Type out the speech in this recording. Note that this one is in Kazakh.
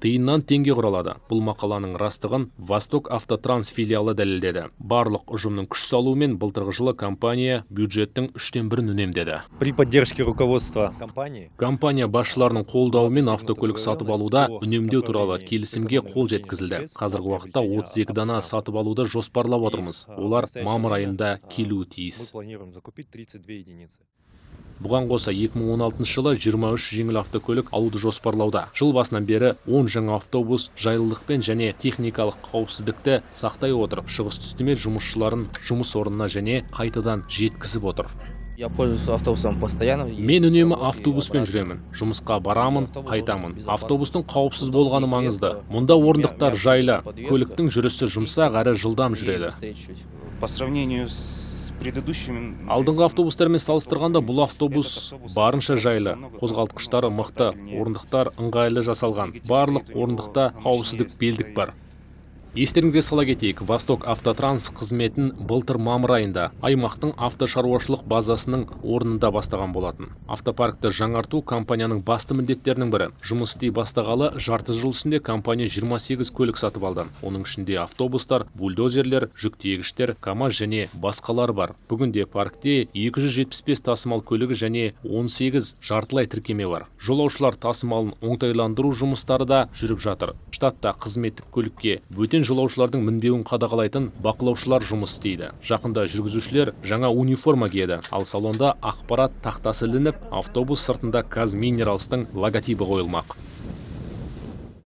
тиыннан теңге құралады. Бұл мақаланың растығын Восток Автотранс филиалы дәлелдеді. Барлық ұжымның күш салуымен былтырғы жылы компания бюджеттің 1/3 үнемдеді. При поддержке руководства Компания басшыларының қолдауымен автокөлік сатып алуда үнемдеу туралы келісімге қол жеткізілді. Қазіргі уақытта 32 дана сатып алуды жоспарлап отырмыз. Олар мамыр айында келуі тиіс. Бұған қоса 2016 жылы 23 жеңіл автокөлік алуды жоспарлауда. Жыл басынан бері 10 жаңа автобус жайлылықпен және техникалық қауіпсіздікті сақтай отырып, шығыс үстіме жұмысшыларын жұмыс орнына және қайтадан жеткізіп отыр. Я пользуюсь автобусом постоянно. Мен үнемі автобуспен жүремін. Жұмысқа барамын, қайтамын. Автобустың қауіпсіз болғаны маңызды. Мұнда орындықтар жайлы, көліктің жүрісі жұмсақ әрі жылдам жүреді. По сравнению с предыдущими... Алдыңғы автобустармен салыстырғанда бұл автобус барынша жайлы. Қозғалтқыштары мықты, орындықтар ыңғайлы жасалған. Барлық орындықта қауіпсіздік белдік бар. Естеріңізге сала кетейік, Восток Автотранс қызметін былтыр мамыр айында аймақтың автошаруашылық базасының орнында бастаған болатын. Автопаркті жаңарту компанияның басты міндеттерінің бірі. Жұмыс істей бастағалы жарты жыл ішінде компания 28 көлік сатып алды. Оның ішінде автобустар, бульдозерлер, жүк тиегіштер, КАМАЗ және басқалар бар. Бүгінде паркте 275 тасымал көлігі және 18 жартылай тіркеме бар. Жолаушылар тасымалын оңтайландыру жұмыстары да жүріп жатыр. Штатта қызметтік көлікке бөтен жолаушылардың мінбеуін қадағалайтын бақылаушылар жұмыс істейді. Жақында жүргізушілер жаңа униформа киеді, ал салонда ақпарат тақтасы ілініп, автобус сыртында Казминералстың логотипі қойылмақ.